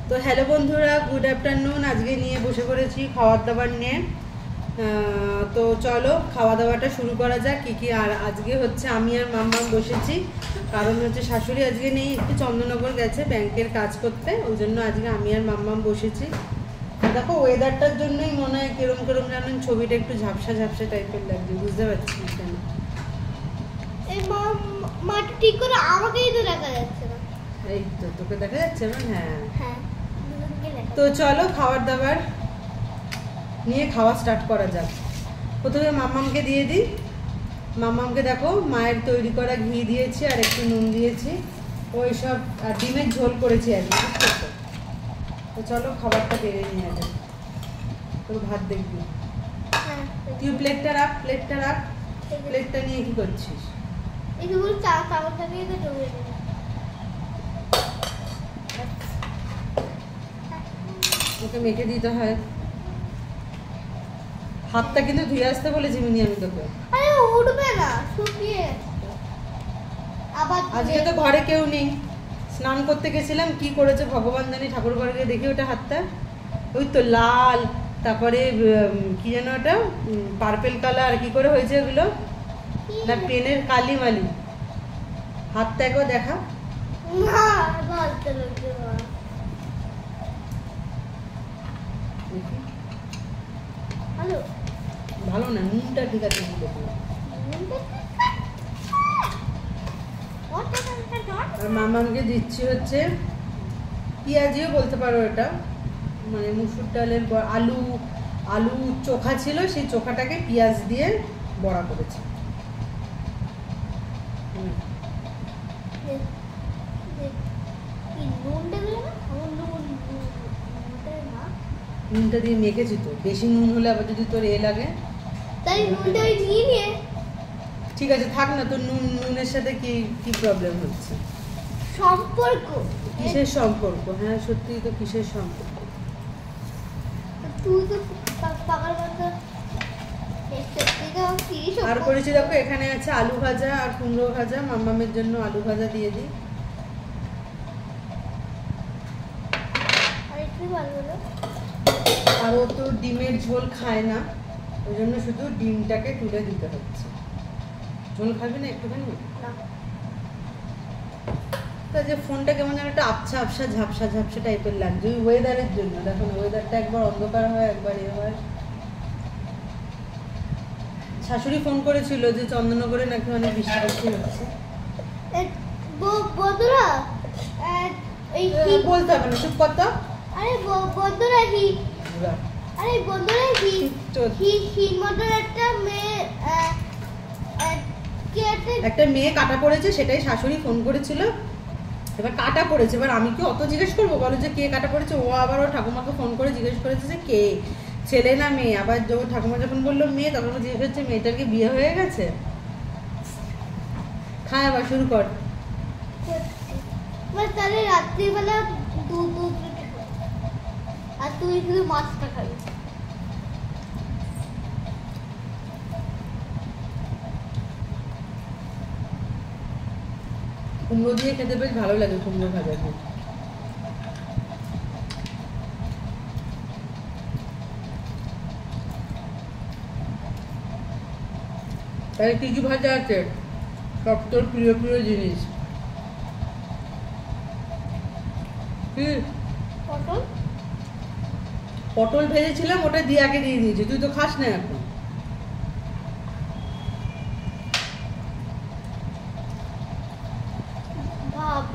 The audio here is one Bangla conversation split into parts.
তো হ্যালো বন্ধুরা, গুড আফটারনুন। আজকে নিয়ে বসে পড়েছি খাবার দাবার নিয়ে। তো চলো খাওয়া দাওয়াটা শুরু করা যাক। কি আর আজকে হচ্ছে আমি আর মাম্মাম বসেছি, কারণ হচ্ছে শাশুড়ি আজকে নেই, একটু চন্দননগর গেছে ব্যাংকের কাজ করতে, ওই জন্য আজকে আমি আর মাম্মাম বসেছি। দেখো ওয়েদারটার জন্যই মনে হয় কেরম কেরম জানেন, ছবিটা একটু ঝাপসা ঝাপসা টাইপের লাগছে, বুঝতে পারছি না কেন। ঠিক করে আমাকেই তো দেখা যাচ্ছে না। এই তো তোকে দেখা যাচ্ছে না? হ্যাঁ হ্যাঁ, তো চলো খাবার দাবার নিয়ে খাওয়া স্টার্ট করা যাক। প্রথমে মাম্মামকে দিয়ে দিই। মাম্মামকে দেখো মায়ের তৈরি করা ঘি দিয়েছি আর একটু নুন দিয়েছি, ওই সব আর ডিমের ঝোল করেছি আর কি। তো চলো খাবারটা বেড়ে নিয়ে যাক। তোর ভাত দেখবি? তুই প্লেটটা রাখ, প্লেটটা রাখ। প্লেটটা নিয়ে কি করছিস? ওকে মেখে দিতে হয়। হাতটা কিন্তু ধুয়ে আসতে বলেছি মিনি আমি তোকে। আরে উঠবে না, শুকিয়ে আবার আজকে তো ঘরে কেউ নেই, স্নান করতে গেছিলাম, কি করেছে ভগবান জানি। ঠাকুর ঘরে গিয়ে দেখি ওটা হাতটা ওই তো লাল, তারপরে কি যেন ওটা পার্পেল কালার, কি করে হয়েছে ওগুলো? না পেনের কালি মালি। হাতটা একবার দেখা। না বলতে লাগবে না। হ্যালো, ভালো না, নুনটা ঠিক আছে। আর মামাকে দিচ্ছি হচ্ছে পেঁয়াজিও বলতে পারো এটা, মানে মুসুর ডালের আলু আলু চোখা ছিল, সেই চোখাটাকে পেঁয়াজ দিয়ে বড়া করেছে। নুনটা দিয়ে মেখেছি তো, বেশি নুন হলে আবার যদি তোর লাগে তাই নুনটা নিয়ে নিয়ে। ঠিক আছে থাক না, তোর নুনের সাথে কি কি প্রবলেম হচ্ছে? সম্পর্ক। কিসের সম্পর্ক? হ্যাঁ সত্যিই তো, কিসের সম্পর্ক? তুই তো পাগল বান্দা। আর করেছি দেখো, এখানে আছে আলু ভাজা আর কুমড়ো ভাজা। মাম্মামের জন্য আলু ভাজা দিয়ে দিই। আর ও তো ডিমের ঝোল খায় না, ওই জন্য শুধু ডিমটাকে তুলে দিতে হচ্ছে। ঝোল খাবি না একটুখানি? তা যে ফোনটা কেমন যেন একটা আবছা আবছা ঝাপসা ঝাপসা টাইপের লাগছে, ওই ওয়েদারের জন্য। দেখো না ওয়েদারটা একবার অন্ধকার হয় একবার এ হয়। শাশুড়ি ফোন করেছিল যে চন্দননগরে নাকি অনেক বৃষ্টি বৃষ্টি হচ্ছে। বন্ধুরা বলতে হবে না, চুপ করতো। আরে বন্ধুরা আরে বন্ধুরা একটা মেয়ে কাটা পড়েছে, সেটাই শাশুড়ি ফোন করেছিল। এবার কাটা পড়েছে, এবার আমি কি অত জিজ্ঞেস করবো বলো যে কে কাটা পড়েছে? ও আবার ও ঠাকুমাকে ফোন করে জিজ্ঞেস করেছে যে কে, ছেলে না মেয়ে। আবার ঠাকুমা যখন বললো মেয়ে, তখন জিজ্ঞেস করছে মেয়েটার কি বিয়ে হয়ে গেছে? খায় আবার শুরু কর। তাহলে রাত্রিবেলা আর তুই শুধু মাছটা খাবি। কুমড়ো দিয়ে খেতে বেশ ভালো লাগে, কুমড়ো ভাজা দিয়ে। তাহলে কি কি ভাজা আছে? সব তোর প্রিয় প্রিয় জিনিস। পটল পটল ভেজেছিলাম, ওটা দিয়াকে দিয়ে দিয়েছি। তুই তো খাস না এখন।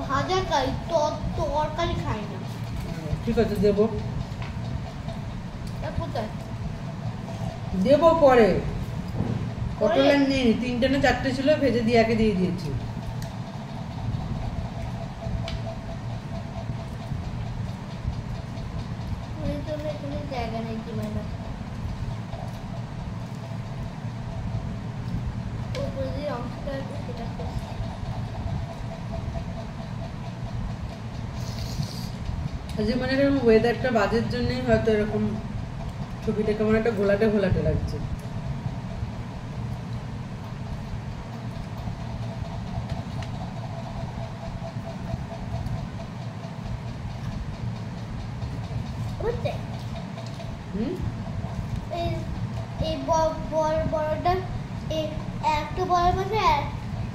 ভাজা খাই, তরকারি খাই না। ঠিক আছে দেবো, কোথায় দেবো পরে। পটল আর নেই, 3টে না 4টে ছিল, ভেজে দিয়াকে দিয়ে দিয়েছি। জায়গা নেই কি মানে অংশটা সেটা আজকে মানে এরকম ওয়েদারটা বাজের জন্যই হয়তো এরকম ছবিটা কেমন একটা ঘোলাটে ঘোলাটে লাগছে। করতে হুম এই এই বড়টা এই একটা বড় পাশে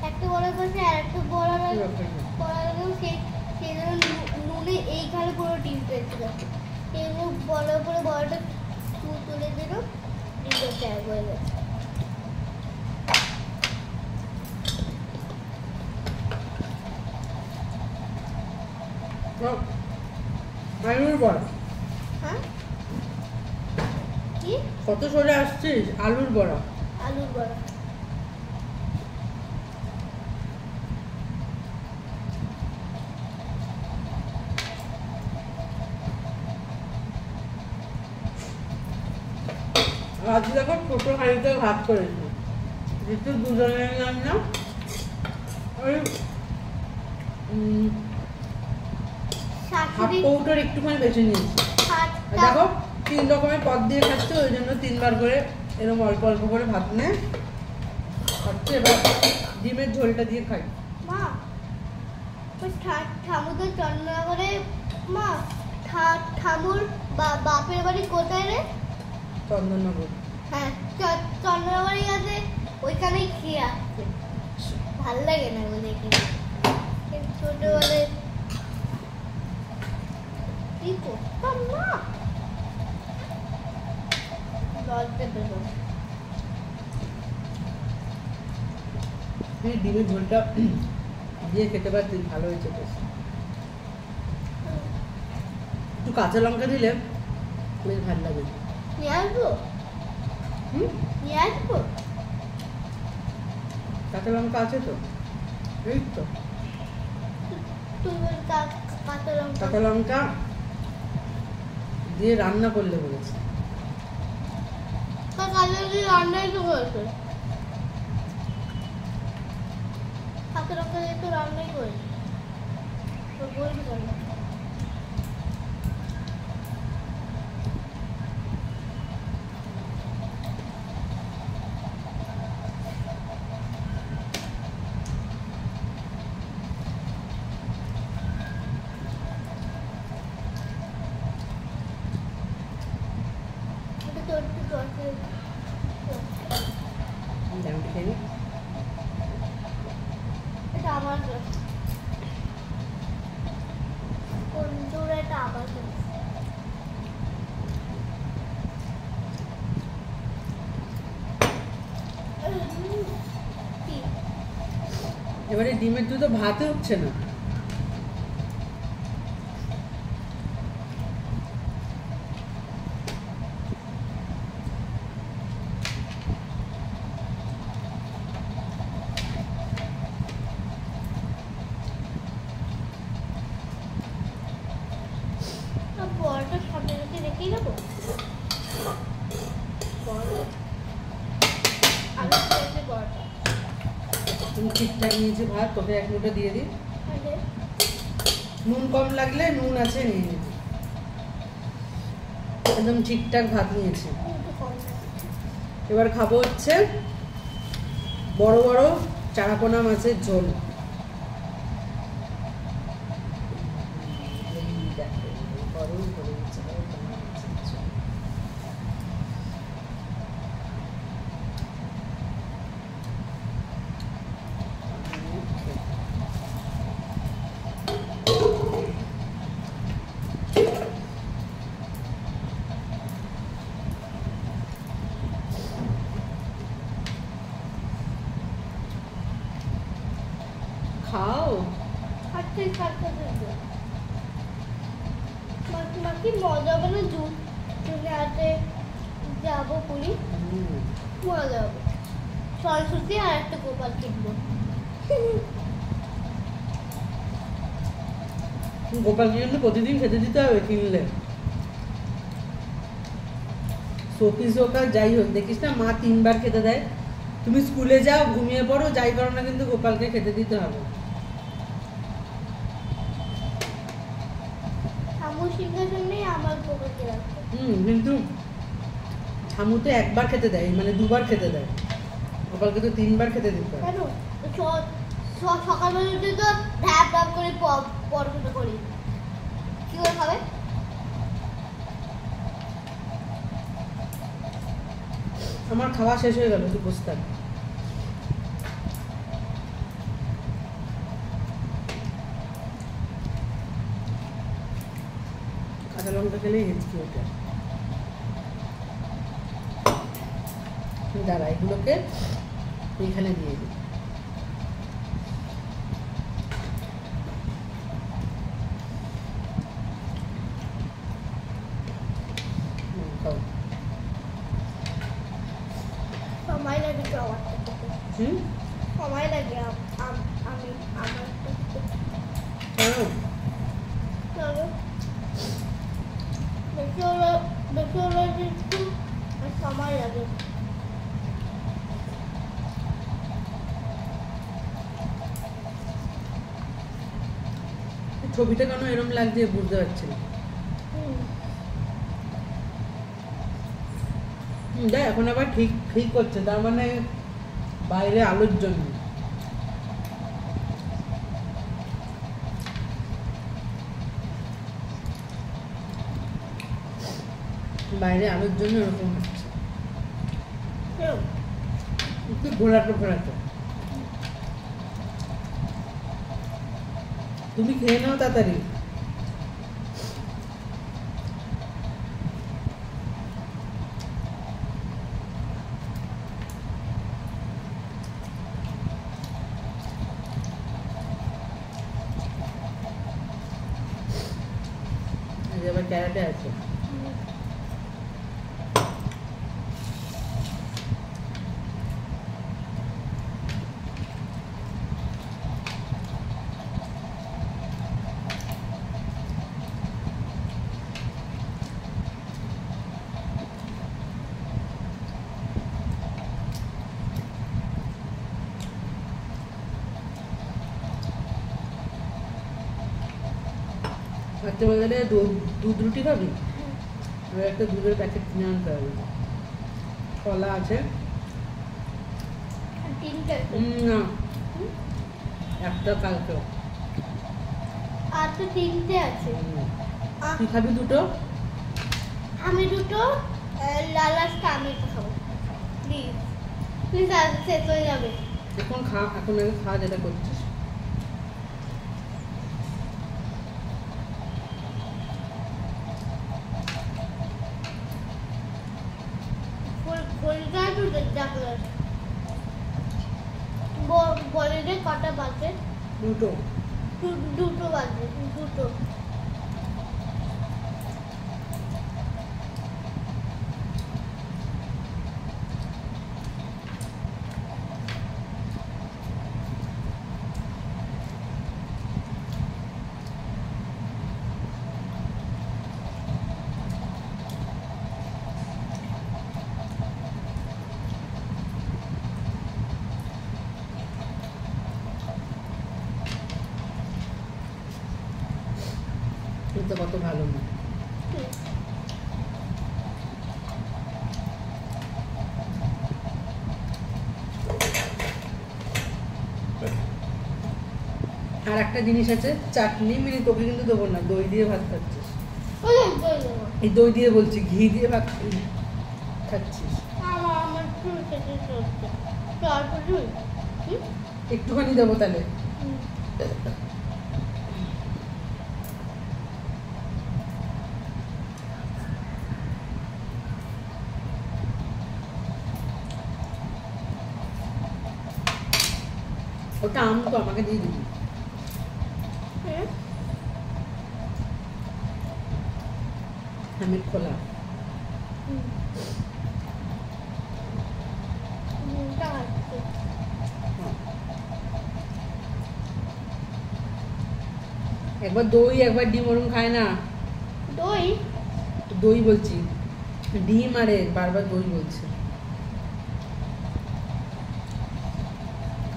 একটা বড় পাশে আর একটা বড় সেই জন্য নুনে এইখানে পুরো ডিম পেয়েছিল এই বড় করে বড়টা তুলে দিল ডিমটা ত্যাগ হয়ে গেছে আলুর বড়া হ্যাঁ কি কত সরে আসছিস আলুর বড়া আলুর বড়া আজ দেখো ছোট হাঁড়িতে ভাত করেছি যেহেতু দুজনের নাম না ওই হাফ কৌটোর একটুখানি বেশি নিয়েছি দেখো 3 রকমের পদ দিয়ে খাচ্ছে ওই জন্য 3বার করে এরকম অল্প অল্প করে ভাত নিয়ে খাচ্ছে এবার ডিমের ঝোলটা দিয়ে খাই মা ওই ঠামুদের চন্দ্রনগরে মা ঠামুর বাপের বাড়ি কোথায় রে চন্দননগর হ্যাঁ চন্দ্রনগরই আছে ওইখানেই খেয়ে আসছে ভাল লাগে না বলে ছোটবেলায় কি করতাম না লজ্জা পেতাম ডিমের ঝোলটা দিয়ে খেতে পারতিস ভালো হয়েছে বেশ একটু কাঁচা লঙ্কা দিলে বেশ ভালো লাগে নিয়ে আসবো নিয়ে আসবো কাঁচা লঙ্কা আছে তো এই তো তুই বল কাঁচা লঙ্কা দিয়ে রান্না করলে বলেছে কাঁচা রান্নাই তো করেছে কাঁচা লঙ্কা দিয়ে তো রান্নাই করেছে তো বলবি কেন এটা আমার এটা আমার এবারে ডিমের দুধ ভাতে হচ্ছে না বড়টা সামনে রেখে রেখেই দেবো আলু খেয়েছে বড়টা তুমি ঠিকঠাক নিয়েছি ভাত তোকে 1 মুঠো দিয়ে দিই নুন কম লাগলে নুন আছে নিয়ে নিবি একদম ঠিকঠাক ভাত নিয়েছি এবার খাবো হচ্ছে বড় বড় চারাপোনা মাছের ঝোল খাও আচ্ছা কাটতে দেবো মাকি মজা হবে না জুনে হাতে যাবো পুরী মজা হবে সরস্বতী আর একটা গোপাল কিনবো গোপালকে জন্য প্রতিদিন খেতে দিতে হবে কিনলে শোপিস হোক আর যাই হোক দেখিস না মা 3বার খেতে দেয় তুমি স্কুলে যাও ঘুমিয়ে পড়ো যাই করো না কিন্তু গোপালকে খেতে দিতে হবে ঠাকুর সিংহাসন নেই আমার গোপালকে রাখতে কিন্তু ঠামু তো 1বার খেতে দেয় মানে 2বার খেতে দেয় গোপালকে তো 3বার খেতে দিতে হয় কেন সকালবেলা উঠে তো ঢ্যাপ ঢ্যাপ করে পড়াশোনা করি কি করে খাবে আমার খাওয়া শেষ হয়ে গেল, তুই বসে থাক। কাঁচা লঙ্কা খেলেই হেঁচকি ওঠে। দাঁড়া, এগুলোকে এইখানে দিয়ে দিই। খাও। সময় লাগে তো আমার করতে। হুম, সময় লাগে আমি আমার করতে। হ্যাঁ। চলো বেশি হলে একটু সময় লাগে। ছবিটা কেন এরম লাগছে বুঝতে পারছি না। দেখ এখন আবার ঠিক ঠিক করছে, তার মানে বাইরে আলোর জন্য। বাইরে আলোর জন্য এরকম হচ্ছে, একটু ঘোরাটো ঘোরাটো। তুমি খেয়ে নাও তাড়াতাড়ি। আবার ক্যারেটে আছে। রাত্রে বাজারে দুধ রুটি খাবি? একটা দুধের প্যাকেট কিনে আনতে হবে। কলা আছে? না, একটা কালকে। আর তো 3টে আছে। তুই খাবি দুটো? আমি দুটো, লালাসটা আমি খাবো। প্লিজ প্লিজ, আজ শেষ হয়ে যাবে। এখন খা, এখন আগে খা যেটা করছিস। বলে রে কটা বাজে? দুটো। দুটো বাজে, দুটো। কিন্তু কত ভালো না। আর একটা জিনিস আছে, চাটনি মিনি তোকে কিন্তু দেবো না, দই দিয়ে ভাত খাচ্ছিস। এই দই দিয়ে বলছি, ঘি দিয়ে ভাত খাচ্ছিস। একটুখানি দেবো তাহলে। ওটা আম তো আমাকে দিয়ে দিবি। আমি খোলা। একবার দই একবার ডিম ওরম খায় না। দই দই বলছি, ডিম আরে বারবার দই বলছে।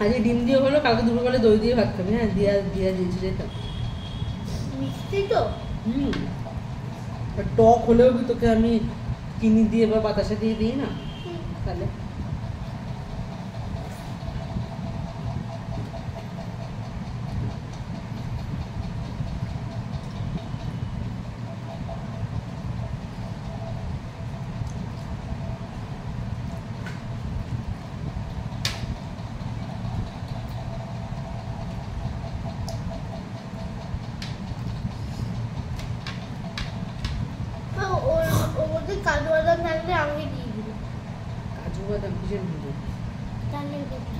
আজকে ডিম দিয়ে হলো, কালকে দুপুরবেলা দই দিয়ে ভাত খাবি। হ্যাঁ, দিয়া দিয়া দিয়েছি যেটা মিষ্টি তো। টক হলেও কি তোকে আমি চিনি দিয়ে বা বাতাসা দিয়ে দিই না? তাহলে কাজু বাদাম থাকলে আমাকে দিয়ে দিবি। কাজু বাদাম কিসের মধ্যে? তাহলে দেবো।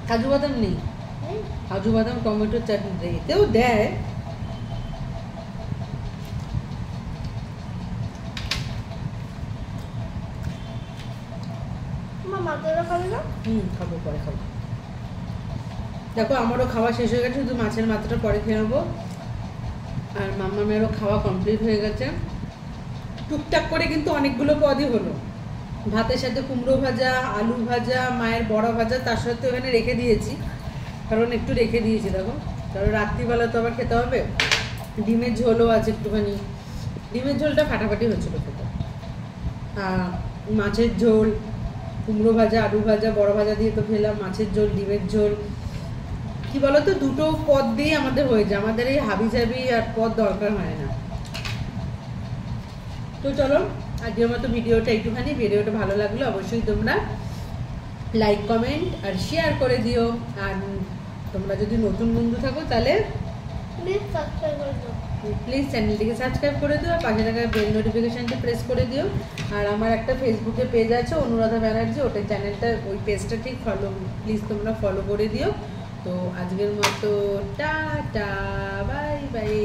কাজু বাদাম নেই। হুম? কাজু বাদাম টমেটোর চাটনি এতেও দেয়। মা মাথাটা খাবে না? খাবো, পরে খাবো। দেখো আমারও খাওয়া শেষ হয়ে গেছে, শুধু মাছের মাথাটা পরে খেয়ে নেবো। আর মাম্মামেরও খাওয়া কমপ্লিট হয়ে গেছে। টুকটাক করে কিন্তু অনেকগুলো পদই হলো। ভাতের সাথে কুমড়ো ভাজা, আলু ভাজা, মায়ের বড়া ভাজা, তার সাথে ওখানে রেখে দিয়েছি, কারণ একটু রেখে দিয়েছি। দেখো, কারণ রাত্রিবেলা তো আবার খেতে হবে। ডিমের ঝোলও আছে একটুখানি, ডিমের ঝোলটা ফাটাফাটি হচ্ছিল খেতে। মাছের ঝোল, কুমড়ো ভাজা, আলু ভাজা, বড়া ভাজা দিয়ে তো খেলাম, মাছের ঝোল, ডিমের ঝোল। কি বলতো, দুটো পদ দিয়ে আমাদের হয়ে যায়, আমাদের এই হাবি জাবি আর পদ দরকার হয় না। তো চলো আজকের মতো ভিডিওটা একটুখানি। ভিডিওটা ভালো লাগলে অবশ্যই তোমরা লাইক, কমেন্ট আর শেয়ার করে দিও। আর তোমরা যদি নতুন বন্ধু থাকো তাহলে প্লিজ সাবস্ক্রাইব করে দাও। প্লিজ চ্যানেলটিকে সাবস্ক্রাইব করে দিও আর পাশে থাকা বেল নোটিফিকেশনটি প্রেস করে দিও। আর আমার একটা ফেসবুকে পেজ আছে অনুরাধা ব্যানার্জি, ওটা চ্যানেলটা, ওই পেজটা ঠিক প্লিজ তোমরা ফলো করে দিও। তো আজকের মতো টাটা, বাই বাই।